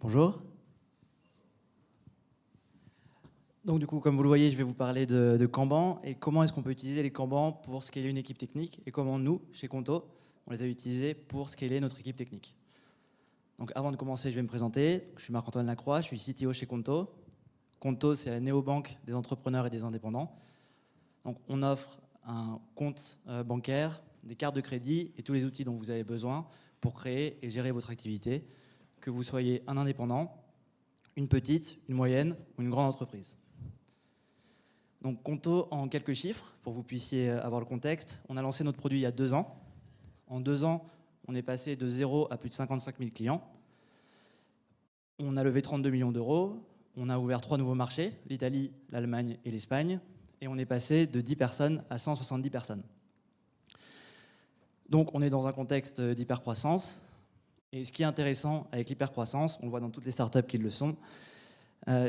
Bonjour. Donc du coup, comme vous le voyez, je vais vous parler de Kanban et comment est-ce qu'on peut utiliser les Kanban pour scaler une équipe technique et comment nous, chez Conto, on les a utilisés pour scaler notre équipe technique. Donc avant de commencer, je vais me présenter. Je suis Marc-Antoine Lacroix, je suis CTO chez Conto. Conto, c'est la néobanque des entrepreneurs et des indépendants. Donc on offre un compte bancaire, des cartes de crédit et tous les outils dont vous avez besoin pour créer et gérer votre activité, que vous soyez un indépendant, une petite, une moyenne ou une grande entreprise. Donc Conto, en quelques chiffres, pour que vous puissiez avoir le contexte, on a lancé notre produit il y a 2 ans. En 2 ans, on est passé de 0 à plus de 55 000 clients. On a levé 32 millions d'euros. On a ouvert 3 nouveaux marchés, l'Italie, l'Allemagne et l'Espagne. Et on est passé de 10 personnes à 170 personnes. Donc on est dans un contexte d'hypercroissance. Et ce qui est intéressant avec l'hypercroissance, on le voit dans toutes les startups qui le sont,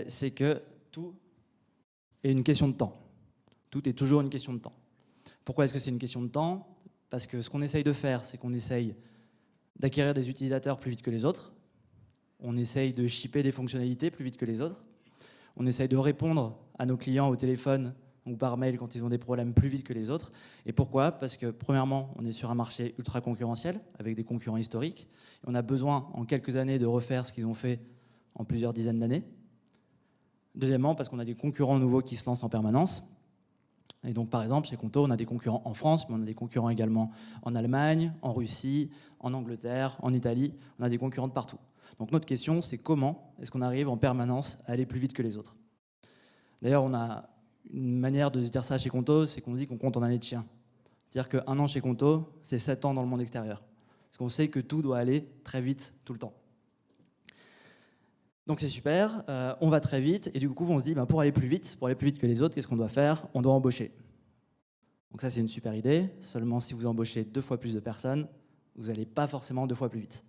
c'est que tout est une question de temps. Tout est toujours une question de temps. Pourquoi est-ce que c'est une question de temps? Parce que ce qu'on essaye de faire, c'est qu'on essaye d'acquérir des utilisateurs plus vite que les autres. On essaye de shipper des fonctionnalités plus vite que les autres. On essaye de répondre à nos clients au téléphone ou par mail quand ils ont des problèmes plus vite que les autres. Et pourquoi? Parce que premièrement, on est sur un marché ultra concurrentiel avec des concurrents historiques. On a besoin en quelques années de refaire ce qu'ils ont fait en plusieurs dizaines d'années. Deuxièmement, parce qu'on a des concurrents nouveaux qui se lancent en permanence. Et donc, par exemple, chez Conto, on a des concurrents en France, mais on a des concurrents également en Allemagne, en Russie, en Angleterre, en Italie. On a des concurrents de partout. Donc, notre question, c'est comment est-ce qu'on arrive en permanence à aller plus vite que les autres? D'ailleurs, on a une manière de se dire ça chez Conto, c'est qu'on dit qu'on compte en années de chien. C'est-à-dire qu'un an chez Conto, c'est 7 ans dans le monde extérieur. Parce qu'on sait que tout doit aller très vite tout le temps. Donc c'est super, on va très vite, et du coup on se dit, pour aller plus vite que les autres, qu'est-ce qu'on doit faire? On doit embaucher. Donc ça c'est une super idée, seulement si vous embauchez 2 fois plus de personnes, vous n'allez pas forcément 2 fois plus vite.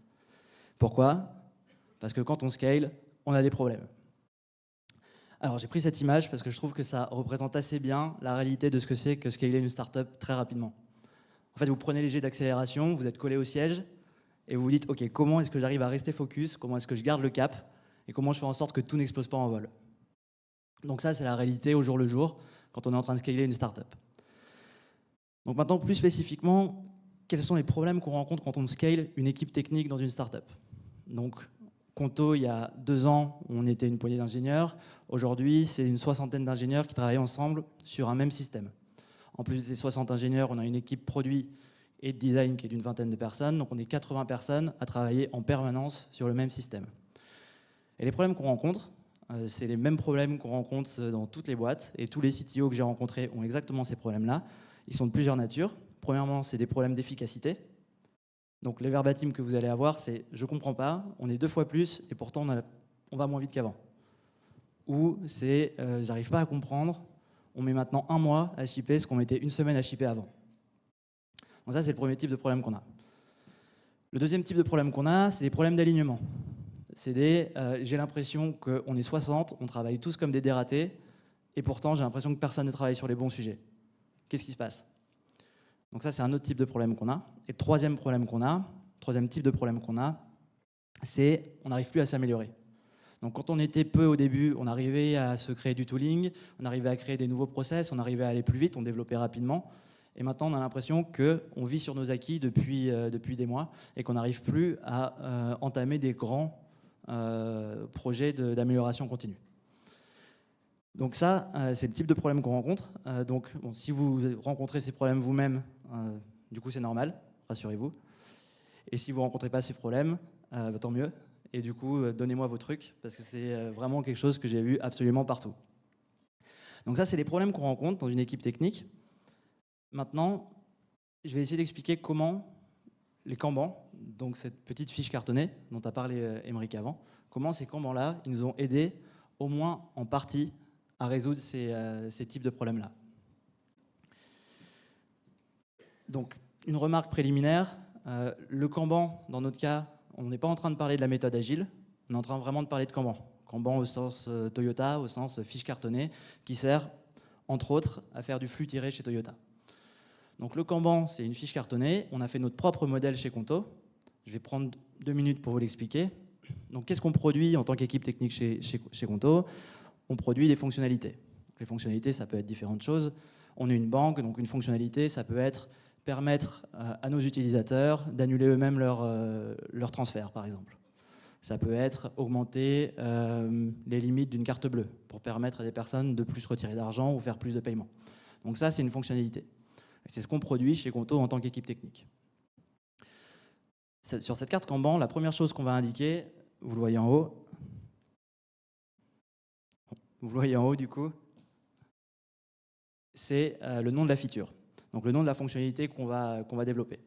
Pourquoi? Parce que quand on scale, on a des problèmes. Alors j'ai pris cette image parce que je trouve que ça représente assez bien la réalité de ce que c'est que scaler une startup très rapidement. En fait, vous prenez les jets d'accélération, vous êtes collé au siège, et vous vous dites, ok, comment est-ce que j'arrive à rester focus? Comment est-ce que je garde le cap? Et comment je fais en sorte que tout n'explose pas en vol. Donc ça, c'est la réalité au jour le jour, quand on est en train de scaler une startup. Donc maintenant, plus spécifiquement, quels sont les problèmes qu'on rencontre quand on scale une équipe technique dans une startup? Donc, Conto, il y a 2 ans, on était une poignée d'ingénieurs. Aujourd'hui, c'est une 60aine d'ingénieurs qui travaillent ensemble sur un même système. En plus de ces 60 ingénieurs, on a une équipe produit et de design qui est d'une 20aine de personnes. Donc on est 80 personnes à travailler en permanence sur le même système. Et les problèmes qu'on rencontre, c'est les mêmes problèmes qu'on rencontre dans toutes les boîtes. Et tous les CTO que j'ai rencontrés ont exactement ces problèmes-là. Ils sont de plusieurs natures. Premièrement, c'est des problèmes d'efficacité. Donc les verbatims que vous allez avoir, c'est « je ne comprends pas, on est 2 fois plus et pourtant on va moins vite qu'avant ». Ou c'est « j'arrive pas à comprendre, on met maintenant 1 mois à shipper ce qu'on mettait 1 semaine à shipper avant ». Donc ça, c'est le premier type de problème qu'on a. Le deuxième type de problème qu'on a, c'est des problèmes d'alignement. J'ai l'impression qu'on est 60, on travaille tous comme des dératés, et pourtant j'ai l'impression que personne ne travaille sur les bons sujets. Qu'est-ce qui se passe? Donc ça, c'est un autre type de problème qu'on a. Et le troisième type de problème qu'on a, c'est on n'arrive plus à s'améliorer. Donc quand on était peu au début, on arrivait à se créer du tooling, on arrivait à créer des nouveaux process, on arrivait à aller plus vite, on développait rapidement. Et maintenant, on a l'impression qu'on vit sur nos acquis depuis des mois et qu'on n'arrive plus à entamer des grands projet d'amélioration continue. Donc ça, c'est le type de problème qu'on rencontre. Donc bon, si vous rencontrez ces problèmes vous-même, du coup c'est normal, rassurez-vous. Et si vous ne rencontrez pas ces problèmes, tant mieux. Et du coup, donnez-moi vos trucs, parce que c'est vraiment quelque chose que j'ai vu absolument partout. Donc ça, c'est les problèmes qu'on rencontre dans une équipe technique. Maintenant, je vais essayer d'expliquer comment les Kanban, donc cette petite fiche cartonnée dont a parlé Émeric avant, comment ces Kanban-là, ils nous ont aidés, au moins en partie, à résoudre ces types de problèmes-là. Donc, une remarque préliminaire, le Kanban, dans notre cas, on n'est pas en train de parler de la méthode agile, on est en train vraiment de parler de Kanban. Kanban au sens Toyota, au sens fiche cartonnée, qui sert, entre autres, à faire du flux tiré chez Toyota. Donc le Kanban, c'est une fiche cartonnée. On a fait notre propre modèle chez Conto. Je vais prendre 2 minutes pour vous l'expliquer. Donc, qu'est-ce qu'on produit en tant qu'équipe technique chez Conto? On produit des fonctionnalités. Les fonctionnalités, ça peut être différentes choses. On est une banque, donc une fonctionnalité, ça peut être permettre à nos utilisateurs d'annuler eux-mêmes leur transfert, par exemple. Ça peut être augmenter les limites d'une carte bleue pour permettre à des personnes de plus retirer d'argent ou faire plus de paiements. Donc ça, c'est une fonctionnalité. C'est ce qu'on produit chez Conto en tant qu'équipe technique. Sur cette carte Kanban, la première chose qu'on va indiquer, vous le voyez en haut, du coup, c'est le nom de la feature, donc le nom de la fonctionnalité qu'on va développer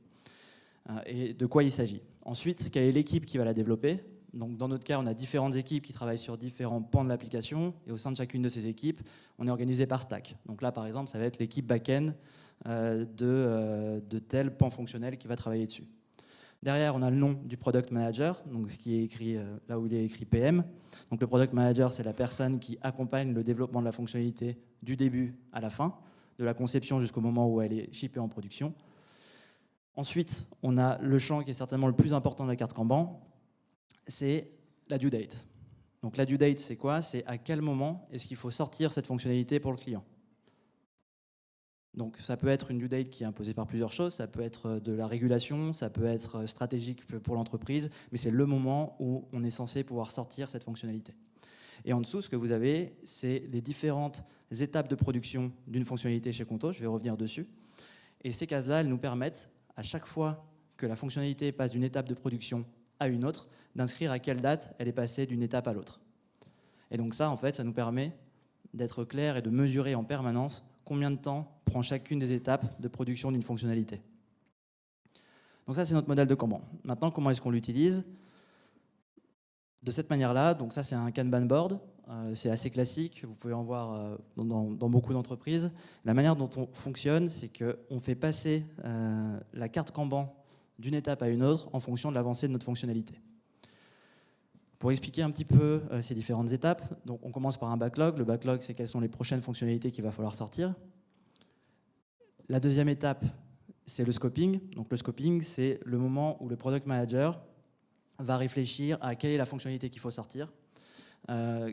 et de quoi il s'agit. Ensuite, quelle est l'équipe qui va la développer? Donc, dans notre cas, on a différentes équipes qui travaillent sur différents pans de l'application et au sein de chacune de ces équipes, on est organisé par stack. Donc là, par exemple, ça va être l'équipe back-end de tel pan fonctionnel qui va travailler dessus. Derrière, on a le nom du product manager, donc ce qui est écrit là où il est écrit PM. Donc le product manager, c'est la personne qui accompagne le développement de la fonctionnalité du début à la fin, de la conception jusqu'au moment où elle est shippée en production. Ensuite, on a le champ qui est certainement le plus important de la carte Kanban, c'est la due date. Donc la due date, c'est quoi? C'est à quel moment est-ce qu'il faut sortir cette fonctionnalité pour le client. Donc ça peut être une due date qui est imposée par plusieurs choses, ça peut être de la régulation, ça peut être stratégique pour l'entreprise, mais c'est le moment où on est censé pouvoir sortir cette fonctionnalité. Et en dessous, ce que vous avez, c'est les différentes étapes de production d'une fonctionnalité chez Conto, je vais revenir dessus. Et ces cases-là, elles nous permettent, à chaque fois que la fonctionnalité passe d'une étape de production à une autre, d'inscrire à quelle date elle est passée d'une étape à l'autre. Et donc ça, en fait, ça nous permet d'être clair et de mesurer en permanence combien de temps prend chacune des étapes de production d'une fonctionnalité. Donc ça, c'est notre modèle de Kanban. Maintenant, comment est-ce qu'on l'utilise? De cette manière-là, donc ça, c'est un Kanban board. C'est assez classique, vous pouvez en voir dans beaucoup d'entreprises. La manière dont on fonctionne, c'est qu'on fait passer la carte Kanban d'une étape à une autre en fonction de l'avancée de notre fonctionnalité. Pour expliquer un petit peu ces différentes étapes, donc on commence par un backlog. Le backlog, c'est quelles sont les prochaines fonctionnalités qu'il va falloir sortir. La deuxième étape, c'est le scoping. Donc le scoping, c'est le moment où le product manager va réfléchir à quelle est la fonctionnalité qu'il faut sortir,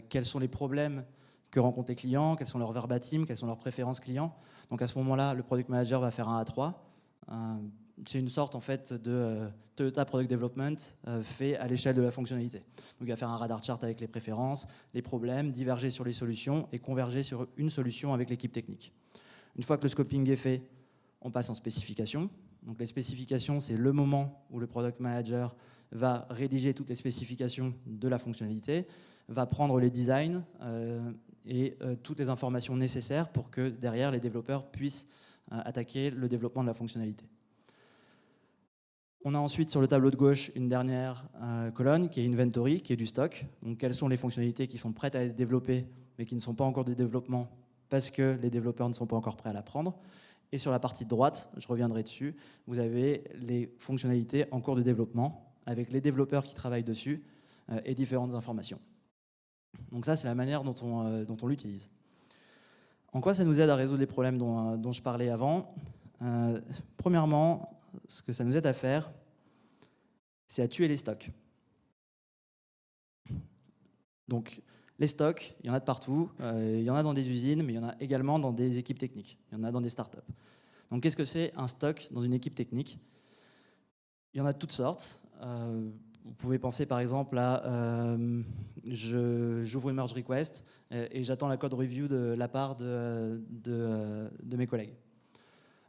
quels sont les problèmes que rencontrent les clients, quels sont leurs verbatims, quelles sont leurs préférences clients. Donc à ce moment-là, le product manager va faire un A3. C'est une sorte en fait de Toyota Product Development fait à l'échelle de la fonctionnalité. Donc il va faire un radar chart avec les préférences, les problèmes, diverger sur les solutions et converger sur une solution avec l'équipe technique. Une fois que le scoping est fait, on passe en spécification. Donc les spécifications, c'est le moment où le product manager va rédiger toutes les spécifications de la fonctionnalité, va prendre les designs et toutes les informations nécessaires pour que derrière les développeurs puissent attaquer le développement de la fonctionnalité. On a ensuite sur le tableau de gauche une dernière colonne qui est Inventory, qui est du stock. Donc quelles sont les fonctionnalités qui sont prêtes à être développées mais qui ne sont pas encore de développement parce que les développeurs ne sont pas encore prêts à la prendre. Et sur la partie de droite, je reviendrai dessus, vous avez les fonctionnalités en cours de développement avec les développeurs qui travaillent dessus et différentes informations. Donc ça, c'est la manière dont on l'utilise. En quoi ça nous aide à résoudre les problèmes dont je parlais avant? Premièrement, ce que ça nous aide à faire, c'est à tuer les stocks. Donc, les stocks, il y en a de partout. Il y en a dans des usines, mais il y en a également dans des équipes techniques. Il y en a dans des startups. Donc, qu'est-ce que c'est un stock dans une équipe technique? Il y en a de toutes sortes. Vous pouvez penser par exemple à j'ouvre une merge request et j'attends la code review de la part de mes collègues.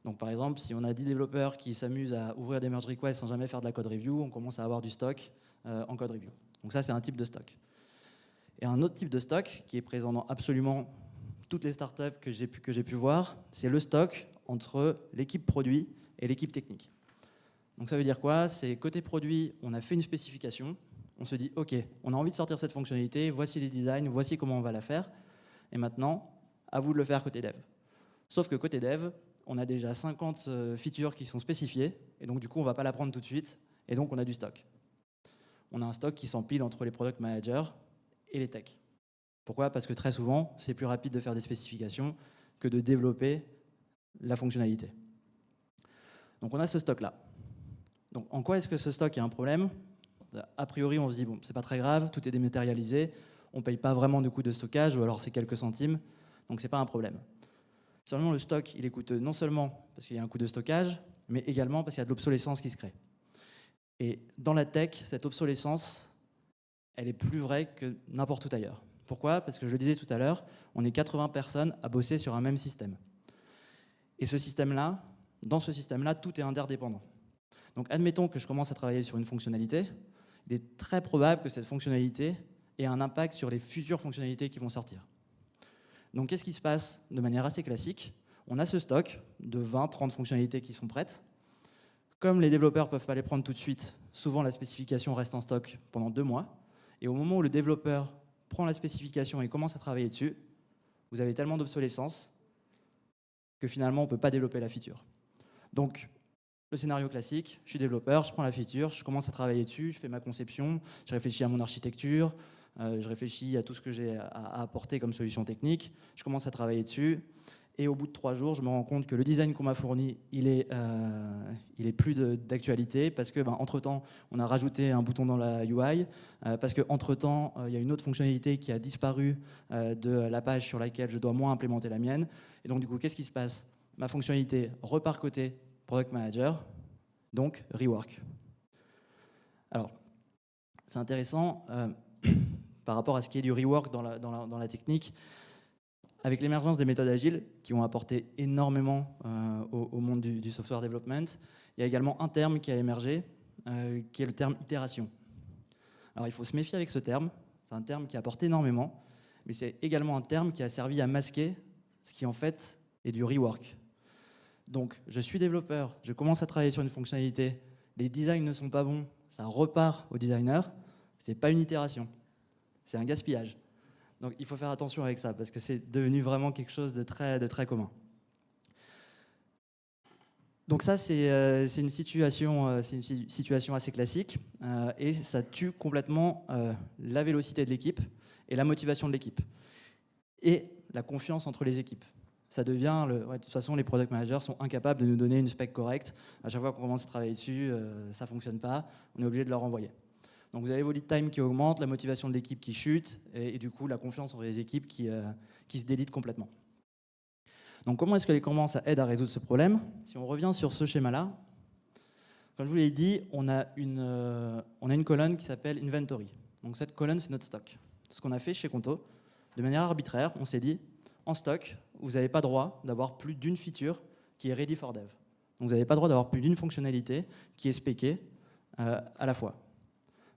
Donc par exemple, si on a 10 développeurs qui s'amusent à ouvrir des merge requests sans jamais faire de la code review, on commence à avoir du stock en code review. Donc ça, c'est un type de stock. Et un autre type de stock qui est présent dans absolument toutes les startups que j'ai pu voir, c'est le stock entre l'équipe produit et l'équipe technique. Donc ça veut dire quoi? C'est côté produit, on a fait une spécification, on se dit ok, on a envie de sortir cette fonctionnalité, voici les designs, voici comment on va la faire, et maintenant, à vous de le faire côté dev. Sauf que côté dev, on a déjà 50 features qui sont spécifiées, et donc du coup, on ne va pas la prendre tout de suite, et donc on a du stock. On a un stock qui s'empile entre les product managers et les techs. Pourquoi? Parce que très souvent, c'est plus rapide de faire des spécifications que de développer la fonctionnalité. Donc on a ce stock-là. Donc en quoi est-ce que ce stock est un problème? A priori, on se dit, bon, c'est pas très grave, tout est dématérialisé, on ne paye pas vraiment de coûts de stockage, ou alors c'est quelques centimes, donc c'est pas un problème. Seulement, le stock, il est coûteux non seulement parce qu'il y a un coût de stockage, mais également parce qu'il y a de l'obsolescence qui se crée. Et dans la tech, cette obsolescence, elle est plus vraie que n'importe où ailleurs. Pourquoi? Parce que je le disais tout à l'heure, on est 80 personnes à bosser sur un même système. Et ce système-là, dans ce système-là, tout est interdépendant. Donc admettons que je commence à travailler sur une fonctionnalité, il est très probable que cette fonctionnalité ait un impact sur les futures fonctionnalités qui vont sortir. Donc qu'est-ce qui se passe de manière assez classique? On a ce stock de 20-30 fonctionnalités qui sont prêtes. Comme les développeurs ne peuvent pas les prendre tout de suite, souvent la spécification reste en stock pendant 2 mois. Et au moment où le développeur prend la spécification et commence à travailler dessus, vous avez tellement d'obsolescence que finalement on ne peut pas développer la feature. Donc le scénario classique, je suis développeur, je prends la feature, je commence à travailler dessus, je fais ma conception, je réfléchis à mon architecture, je réfléchis à tout ce que j'ai à apporter comme solution technique, je commence à travailler dessus, et au bout de 3 jours, je me rends compte que le design qu'on m'a fourni, il est plus d'actualité, parce que entre-temps, on a rajouté un bouton dans la UI, parce qu'entre-temps, il y a une autre fonctionnalité qui a disparu de la page sur laquelle je dois moi implémenter la mienne. Et donc du coup, qu'est-ce qui se passe? Ma fonctionnalité repart côté Product Manager, donc rework. Alors, c'est intéressant par rapport à ce qui est du rework dans la technique. Avec l'émergence des méthodes agiles, qui ont apporté énormément au monde du software development, il y a également un terme qui a émergé, qui est le terme itération. Alors il faut se méfier avec ce terme, c'est un terme qui apporte énormément, mais c'est également un terme qui a servi à masquer ce qui en fait est du rework. Donc je suis développeur, je commence à travailler sur une fonctionnalité, les designs ne sont pas bons, ça repart au designer, c'est pas une itération, c'est un gaspillage. Donc il faut faire attention avec ça, parce que c'est devenu vraiment quelque chose de très commun. Donc ça, c'est une situation assez classique, et ça tue complètement la vélocité de l'équipe et la motivation de l'équipe. Et la confiance entre les équipes. Ça devient, de toute façon, les product managers sont incapables de nous donner une spec correcte. À chaque fois qu'on commence à travailler dessus, ça ne fonctionne pas, on est obligé de leur renvoyer. Donc vous avez vos lead time qui augmentent, la motivation de l'équipe qui chute, et du coup la confiance entre les équipes qui se délite complètement. Donc comment est-ce que les Kanban ça aide à résoudre ce problème? Si on revient sur ce schéma-là, comme je vous l'ai dit, on a une colonne qui s'appelle Inventory. Donc cette colonne, c'est notre stock. Ce qu'on a fait chez Conto, de manière arbitraire, on s'est dit, en stock, vous n'avez pas droit d'avoir plus d'une feature qui est ready for dev. Donc vous n'avez pas droit d'avoir plus d'une fonctionnalité qui est spéquée à la fois.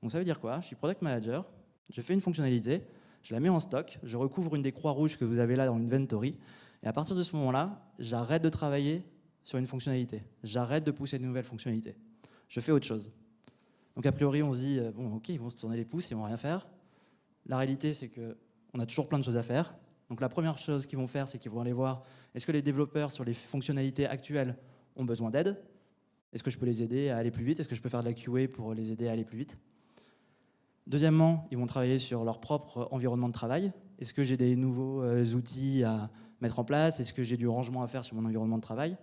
Donc ça veut dire quoi? Je suis product manager, je fais une fonctionnalité, je la mets en stock, je recouvre une des croix rouges que vous avez là dans l'inventory, et à partir de ce moment-là, j'arrête de travailler sur une fonctionnalité. J'arrête de pousser de nouvelles fonctionnalités. Je fais autre chose. Donc a priori, on se dit, bon ok, ils vont se tourner les pouces, ils vont rien faire. La réalité, c'est qu'on a toujours plein de choses à faire. Donc la première chose qu'ils vont faire, c'est qu'ils vont aller voir, est-ce que les développeurs sur les fonctionnalités actuelles ont besoin d'aide? Est-ce que je peux les aider à aller plus vite? Est-ce que je peux faire de la QA pour les aider à aller plus vite? Deuxièmement, ils vont travailler sur leur propre environnement de travail. Est-ce que j'ai des nouveaux outils à mettre en place? Est-ce que j'ai du rangement à faire sur mon environnement de travail?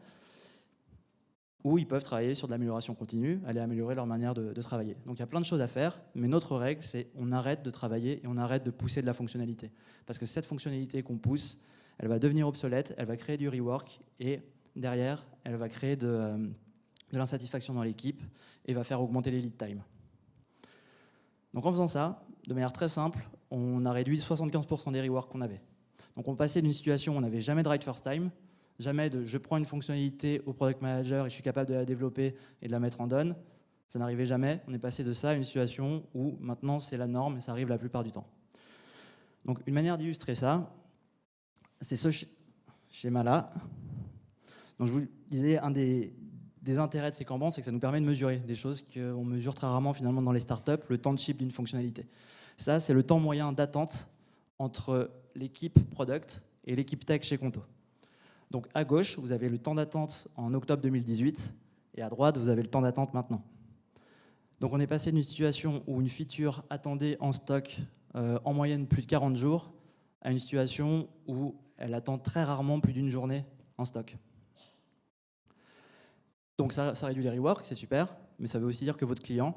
Ou ils peuvent travailler sur de l'amélioration continue, aller améliorer leur manière de travailler. Donc il y a plein de choses à faire, mais notre règle, c'est on arrête de travailler et on arrête de pousser de la fonctionnalité. Parce que cette fonctionnalité qu'on pousse, elle va devenir obsolète, elle va créer du rework, et derrière, elle va créer de l'insatisfaction dans l'équipe et va faire augmenter les lead time. Donc en faisant ça, de manière très simple, on a réduit 75% des reworks qu'on avait. Donc on passait d'une situation où on n'avait jamais de right first time, jamais de je prends une fonctionnalité au product manager et je suis capable de la développer et de la mettre en done. Ça n'arrivait jamais. On est passé de ça à une situation où maintenant c'est la norme et ça arrive la plupart du temps. Donc une manière d'illustrer ça, c'est ce schéma-là. Donc je vous disais, un des intérêts de ces Kanban, c'est que ça nous permet de mesurer des choses qu'on mesure très rarement finalement dans les startups, le temps de ship d'une fonctionnalité. Ça, c'est le temps moyen d'attente entre l'équipe product et l'équipe tech chez Conto. Donc à gauche, vous avez le temps d'attente en octobre 2018, et à droite, vous avez le temps d'attente maintenant. Donc on est passé d'une situation où une feature attendait en stock en moyenne plus de 40 jours, à une situation où elle attend très rarement plus d'une journée en stock. Donc ça réduit les reworks, c'est super, mais ça veut aussi dire que votre client,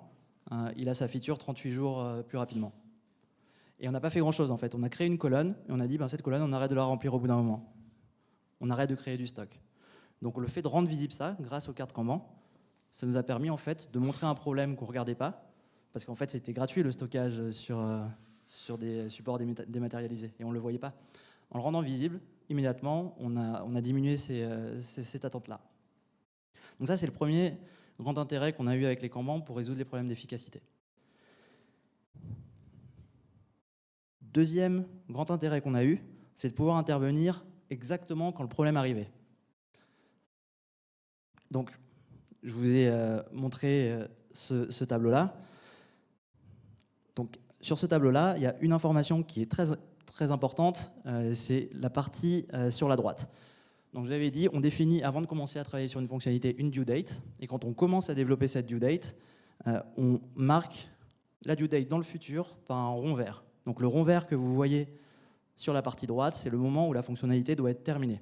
il a sa feature 38 jours plus rapidement. Et on n'a pas fait grand-chose en fait. On a créé une colonne et on a dit cette colonne, on arrête de la remplir au bout d'un moment. On arrête de créer du stock. Donc le fait de rendre visible ça, grâce aux cartes Kanban, ça nous a permis en fait de montrer un problème qu'on ne regardait pas, parce qu'en fait c'était gratuit le stockage sur des supports dématérialisés et on ne le voyait pas. En le rendant visible, immédiatement, on a diminué cette attente-là. Donc ça c'est le premier grand intérêt qu'on a eu avec les Kanban pour résoudre les problèmes d'efficacité. Deuxième grand intérêt qu'on a eu, c'est de pouvoir intervenir exactement quand le problème arrivait. Donc, je vous ai montré ce tableau-là. Donc, sur ce tableau-là, il y a une information qui est très, très importante, c'est la partie sur la droite. Donc, je vous avais dit, on définit, avant de commencer à travailler sur une fonctionnalité, une due date. Et quand on commence à développer cette due date, on marque la due date dans le futur par un rond vert. Donc le rond vert que vous voyez sur la partie droite, c'est le moment où la fonctionnalité doit être terminée.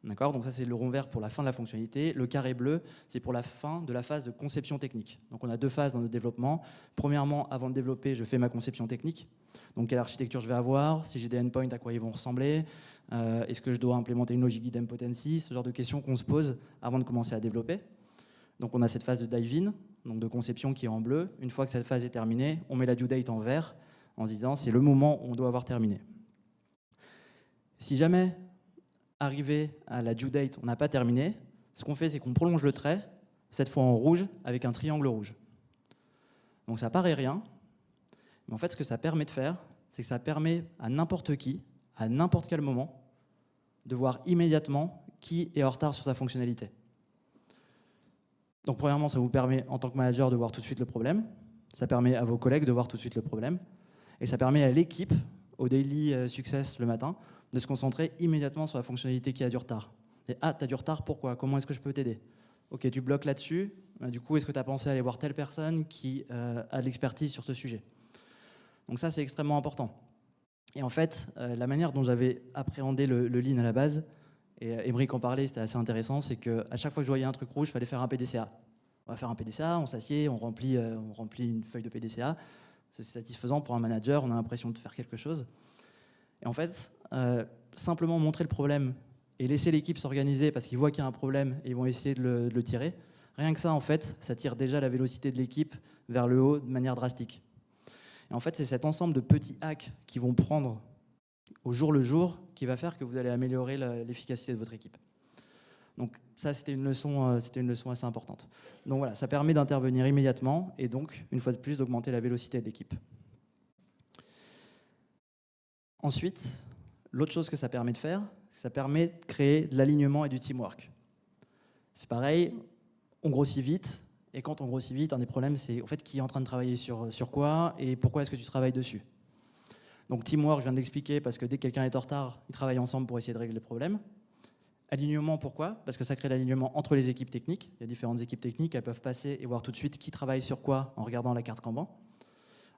D'accord ? Donc ça, c'est le rond vert pour la fin de la fonctionnalité. Le carré bleu, c'est pour la fin de la phase de conception technique. Donc on a deux phases dans notre développement. Premièrement, avant de développer, je fais ma conception technique. Donc quelle architecture je vais avoir, si j'ai des endpoints, à quoi ils vont ressembler, est-ce que je dois implémenter une logique d'idempotency, ce genre de questions qu'on se pose avant de commencer à développer. Donc on a cette phase de dive-in, donc de conception qui est en bleu. Une fois que cette phase est terminée, on met la due date en vert, en se disant c'est le moment où on doit avoir terminé. Si jamais, arrivé à la due date, on n'a pas terminé, ce qu'on fait, c'est qu'on prolonge le trait, cette fois en rouge, avec un triangle rouge. Donc ça paraît rien, mais en fait, ce que ça permet de faire, c'est que ça permet à n'importe qui, à n'importe quel moment, de voir immédiatement qui est en retard sur sa fonctionnalité. Donc premièrement, ça vous permet, en tant que manager, de voir tout de suite le problème. Ça permet à vos collègues de voir tout de suite le problème. Et ça permet à l'équipe, au daily success le matin, de se concentrer immédiatement sur la fonctionnalité qui a du retard. Et, ah, tu as du retard, pourquoi ? Comment est-ce que je peux t'aider ? Ok, tu bloques là-dessus. Du coup, est-ce que tu as pensé à aller voir telle personne qui a de l'expertise sur ce sujet ? Donc ça, c'est extrêmement important. Et en fait, la manière dont j'avais appréhendé le lean à la base, et Émeric en parlait, c'était assez intéressant, c'est qu'à chaque fois que je voyais un truc rouge, il fallait faire un PDCA. On va faire un PDCA, on s'assied, on remplit une feuille de PDCA. C'est satisfaisant pour un manager, on a l'impression de faire quelque chose. Et en fait, simplement montrer le problème et laisser l'équipe s'organiser parce qu'ils voient qu'il y a un problème et ils vont essayer de le tirer, rien que ça, en fait, ça tire déjà la vélocité de l'équipe vers le haut de manière drastique. Et en fait, c'est cet ensemble de petits hacks qui vont prendre au jour le jour qui va faire que vous allez améliorer l'efficacité de votre équipe. Donc ça, c'était une leçon assez importante. Donc voilà, ça permet d'intervenir immédiatement et donc, une fois de plus, d'augmenter la vélocité de l'équipe. Ensuite, l'autre chose que ça permet de faire, ça permet de créer de l'alignement et du teamwork. C'est pareil, on grossit vite, et quand on grossit vite, un des problèmes, c'est en fait qui est en train de travailler sur quoi et pourquoi est-ce que tu travailles dessus. Donc teamwork, je viens de l'expliquer, parce que dès que quelqu'un est en retard, ils travaillent ensemble pour essayer de régler le problème. Alignement, pourquoi ? Parce que ça crée l'alignement entre les équipes techniques. Il y a différentes équipes techniques, elles peuvent passer et voir tout de suite qui travaille sur quoi en regardant la carte Kanban.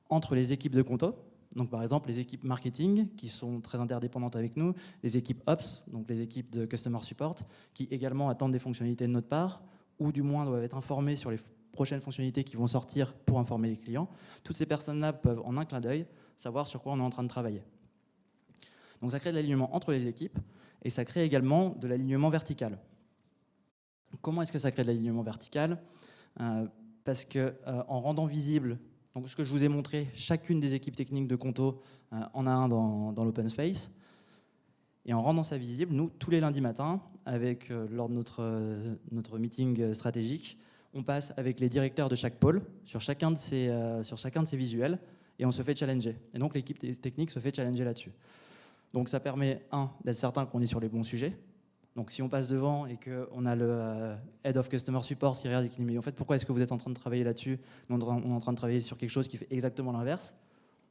Entre les équipes de conto, donc par exemple les équipes marketing qui sont très interdépendantes avec nous, les équipes Ops, donc les équipes de Customer Support, qui également attendent des fonctionnalités de notre part, ou du moins doivent être informées sur les prochaines fonctionnalités qui vont sortir pour informer les clients. Toutes ces personnes-là peuvent en un clin d'œil savoir sur quoi on est en train de travailler. Donc ça crée de l'alignement entre les équipes et ça crée également de l'alignement vertical. Comment est-ce que ça crée de l'alignement vertical ? Parce qu'en rendant visible, donc ce que je vous ai montré, chacune des équipes techniques de Conto en a un dans l'open space, et en rendant ça visible, nous, tous les lundis matins, lors de notre meeting stratégique, on passe avec les directeurs de chaque pôle sur chacun de ces visuels, et on se fait challenger. Et donc l'équipe technique se fait challenger là-dessus. Donc ça permet, d'être certain qu'on est sur les bons sujets. Donc si on passe devant et qu'on a le Head of Customer Support qui regarde et qui dit « Mais en fait, pourquoi est-ce que vous êtes en train de travailler là-dessus ? On est en train de travailler sur quelque chose qui fait exactement l'inverse. »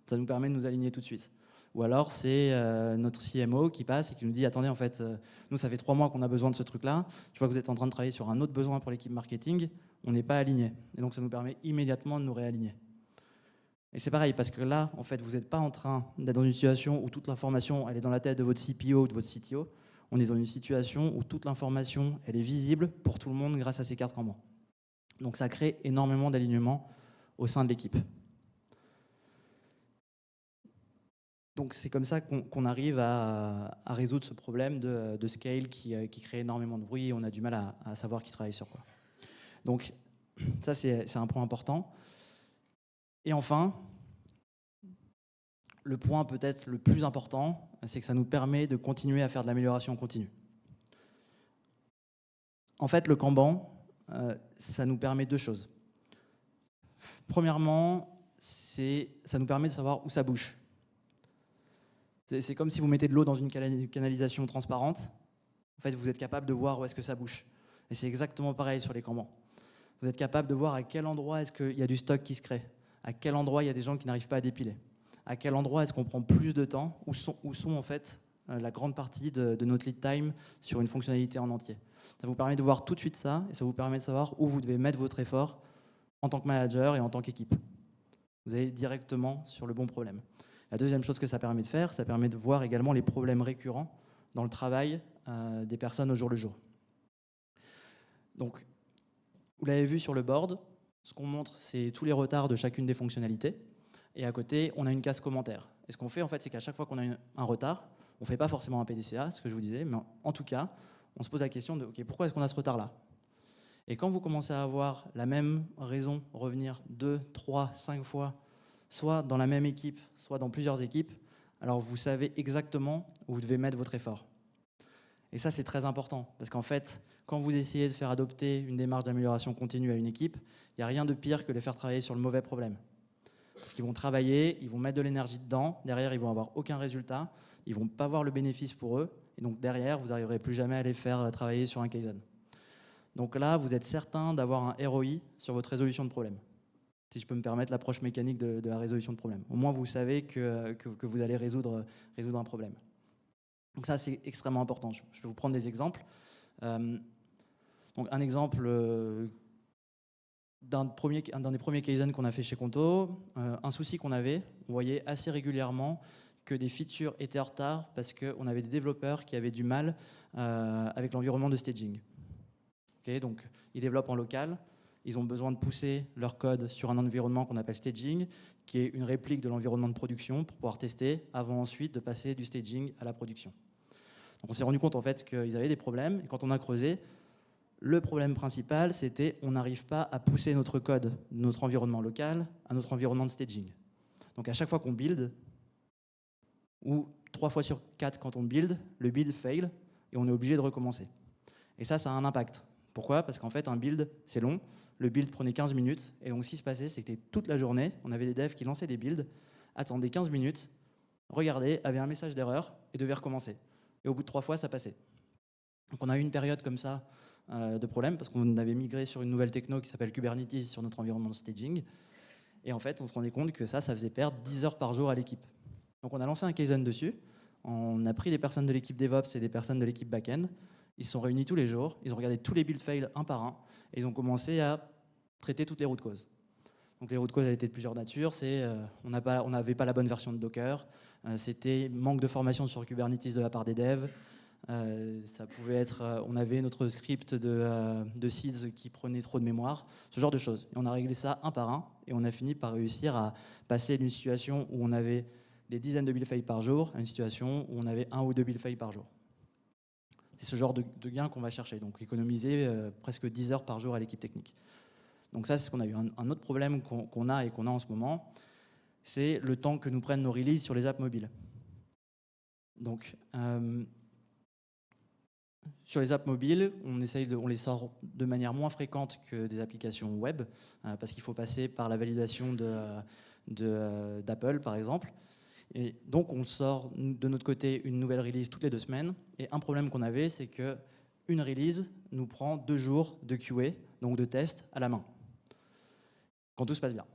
Ça nous permet de nous aligner tout de suite. Ou alors c'est notre CMO qui passe et qui nous dit « Attendez, en fait, nous, ça fait 3 mois qu'on a besoin de ce truc-là. Je vois que vous êtes en train de travailler sur un autre besoin pour l'équipe marketing. On n'est pas aligné. » Et donc ça nous permet immédiatement de nous réaligner. Et c'est pareil, parce que là, en fait, vous n'êtes pas en train d'être dans une situation où toute l'information, elle est dans la tête de votre CPO ou de votre CTO. On est dans une situation où toute l'information, elle est visible pour tout le monde grâce à ces cartes Kanban. Donc ça crée énormément d'alignement au sein de l'équipe. Donc c'est comme ça qu'on arrive à résoudre ce problème de scale qui crée énormément de bruit et on a du mal à savoir qui travaille sur quoi. Donc ça c'est un point important. Et enfin, le point peut-être le plus important, c'est que ça nous permet de continuer à faire de l'amélioration continue. En fait, le Kanban, ça nous permet deux choses. Premièrement, ça nous permet de savoir où ça bouge. C'est comme si vous mettez de l'eau dans une canalisation transparente. En fait, vous êtes capable de voir où est-ce que ça bouge. Et c'est exactement pareil sur les Kanban. Vous êtes capable de voir à quel endroit est-ce qu'il y a du stock qui se crée, à quel endroit il y a des gens qui n'arrivent pas à dépiler, à quel endroit est-ce qu'on prend plus de temps, où sont en fait la grande partie de notre lead time sur une fonctionnalité en entier. Ça vous permet de voir tout de suite ça, et ça vous permet de savoir où vous devez mettre votre effort en tant que manager et en tant qu'équipe. Vous allez directement sur le bon problème. La deuxième chose que ça permet de faire, ça permet de voir également les problèmes récurrents dans le travail des personnes au jour le jour. Donc, vous l'avez vu sur le board, ce qu'on montre, c'est tous les retards de chacune des fonctionnalités. Et à côté, on a une case commentaire. Et ce qu'on fait, en fait, c'est qu'à chaque fois qu'on a un retard, on ne fait pas forcément un PDCA, ce que je vous disais, mais en tout cas, on se pose la question de OK, pourquoi est-ce qu'on a ce retard-là? Et quand vous commencez à avoir la même raison revenir 2, 3, 5 fois, soit dans la même équipe, soit dans plusieurs équipes, alors vous savez exactement où vous devez mettre votre effort. Et ça, c'est très important, parce qu'en fait, quand vous essayez de faire adopter une démarche d'amélioration continue à une équipe, il n'y a rien de pire que de les faire travailler sur le mauvais problème. Parce qu'ils vont travailler, ils vont mettre de l'énergie dedans, derrière, ils vont avoir aucun résultat, ils ne vont pas voir le bénéfice pour eux, et donc derrière, vous n'arriverez plus jamais à les faire travailler sur un Kaizen. Donc là, vous êtes certain d'avoir un ROI sur votre résolution de problème. Si je peux me permettre l'approche mécanique de la résolution de problème. Au moins, vous savez que vous allez résoudre un problème. Donc ça, c'est extrêmement important. Je peux vous prendre des exemples. Donc un exemple d'un des premiers Kaizen qu'on a fait chez Conto, un souci qu'on avait, on voyait assez régulièrement que des features étaient en retard parce qu'on avait des développeurs qui avaient du mal avec l'environnement de staging. Okay, donc ils développent en local, ils ont besoin de pousser leur code sur un environnement qu'on appelle staging, qui est une réplique de l'environnement de production pour pouvoir tester avant ensuite de passer du staging à la production. Donc on s'est rendu compte en fait qu'ils avaient des problèmes, et quand on a creusé, le problème principal c'était on n'arrive pas à pousser notre code de notre environnement local à notre environnement de staging. Donc à chaque fois qu'on build, ou 3 fois sur 4 quand on build, le build fail et on est obligé de recommencer. Et ça a un impact. Pourquoi? Parce qu'en fait un build c'est long, le build prenait 15 minutes, et donc ce qui se passait c'était toute la journée, on avait des devs qui lançaient des builds, attendaient 15 minutes, regardaient, avaient un message d'erreur et devaient recommencer. Et au bout de 3 fois, ça passait. Donc on a eu une période comme ça de problème, parce qu'on avait migré sur une nouvelle techno qui s'appelle Kubernetes sur notre environnement de staging. Et en fait, on se rendait compte que ça faisait perdre 10 heures par jour à l'équipe. Donc on a lancé un Kaizen dessus. On a pris des personnes de l'équipe DevOps et des personnes de l'équipe Backend. Ils se sont réunis tous les jours. Ils ont regardé tous les build fails un par un. Et ils ont commencé à traiter toutes les root causes. Donc les root causes étaient de plusieurs natures. On n'avait pas la bonne version de Docker. C'était manque de formation sur Kubernetes de la part des devs. Ça pouvait être, on avait notre script de seeds qui prenait trop de mémoire, ce genre de choses. Et on a réglé ça un par un, et on a fini par réussir à passer d'une situation où on avait des dizaines de build fails par jour à une situation où on avait 1 ou 2 build fails par jour. C'est ce genre de gain qu'on va chercher, donc économiser presque 10 heures par jour à l'équipe technique. Donc ça, c'est ce qu'on a eu. Un autre problème qu'on a en ce moment, c'est le temps que nous prennent nos releases sur les apps mobiles. Donc, sur les apps mobiles, on les sort de manière moins fréquente que des applications web, parce qu'il faut passer par la validation d'Apple, par exemple. Et donc, on sort de notre côté une nouvelle release toutes les 2 semaines. Et un problème qu'on avait, c'est qu'une release nous prend 2 jours de QA, donc de test à la main, quand tout se passe bien.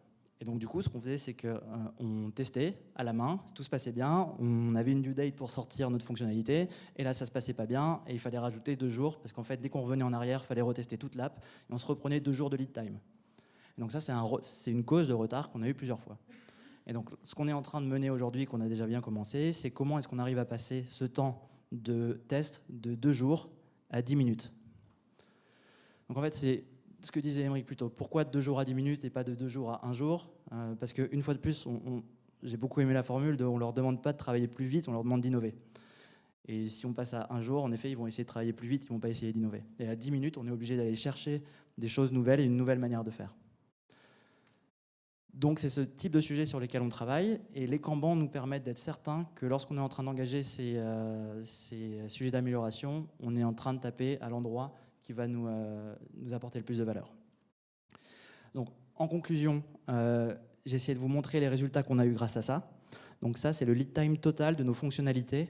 Et donc du coup, ce qu'on faisait, c'est qu'on testait à la main, tout se passait bien, on avait une due date pour sortir notre fonctionnalité, et là ça se passait pas bien, et il fallait rajouter 2 jours, parce qu'en fait, dès qu'on revenait en arrière, il fallait retester toute l'app, et on se reprenait 2 jours de lead time. Et donc ça, c'est une cause de retard qu'on a eu plusieurs fois. Et donc ce qu'on est en train de mener aujourd'hui, qu'on a déjà bien commencé, c'est comment est-ce qu'on arrive à passer ce temps de test de 2 jours à 10 minutes. Donc en fait, c'est ce que disait Émeric plus tôt, pourquoi de 2 jours à 10 minutes et pas de 2 jours à 1 jour? Parce qu'une fois de plus, j'ai beaucoup aimé la formule de on ne leur demande pas de travailler plus vite, on leur demande d'innover. Et si on passe à 1 jour, en effet, ils vont essayer de travailler plus vite, ils ne vont pas essayer d'innover. Et à 10 minutes, on est obligé d'aller chercher des choses nouvelles et une nouvelle manière de faire. Donc c'est ce type de sujet sur lesquels on travaille, et les Kanban nous permettent d'être certains que lorsqu'on est en train d'engager ces sujets d'amélioration, on est en train de taper à l'endroit qui va nous apporter le plus de valeur. Donc en conclusion, j'ai essayé de vous montrer les résultats qu'on a eu grâce à ça. Donc ça, c'est le lead time total de nos fonctionnalités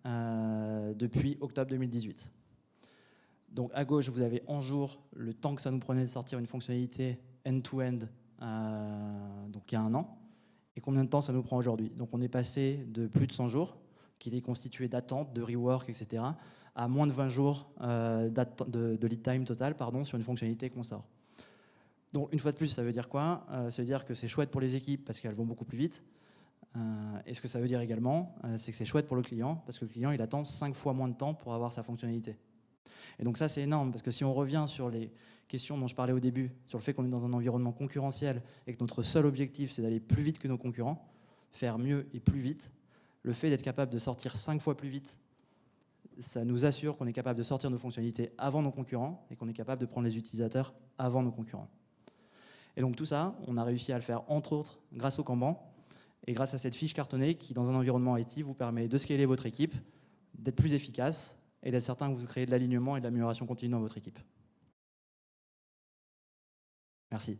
depuis octobre 2018. Donc à gauche, vous avez en jour le temps que ça nous prenait de sortir une fonctionnalité end-to-end, donc il y a 1 an, et combien de temps ça nous prend aujourd'hui. Donc on est passé de plus de 100 jours, qui était constitué d'attente, de rework, etc., à moins de 20 jours de lead time total sur une fonctionnalité qu'on sort. Donc une fois de plus, ça veut dire quoi? Ça veut dire que c'est chouette pour les équipes parce qu'elles vont beaucoup plus vite. Et ce que ça veut dire également, c'est que c'est chouette pour le client parce que le client il attend 5 fois moins de temps pour avoir sa fonctionnalité. Et donc ça c'est énorme parce que si on revient sur les questions dont je parlais au début, sur le fait qu'on est dans un environnement concurrentiel et que notre seul objectif c'est d'aller plus vite que nos concurrents, faire mieux et plus vite, le fait d'être capable de sortir 5 fois plus vite, ça nous assure qu'on est capable de sortir nos fonctionnalités avant nos concurrents et qu'on est capable de prendre les utilisateurs avant nos concurrents. Et donc tout ça, on a réussi à le faire entre autres grâce au Kanban et grâce à cette fiche cartonnée qui, dans un environnement IT, vous permet de scaler votre équipe, d'être plus efficace et d'être certain que vous créez de l'alignement et de l'amélioration continue dans votre équipe. Merci.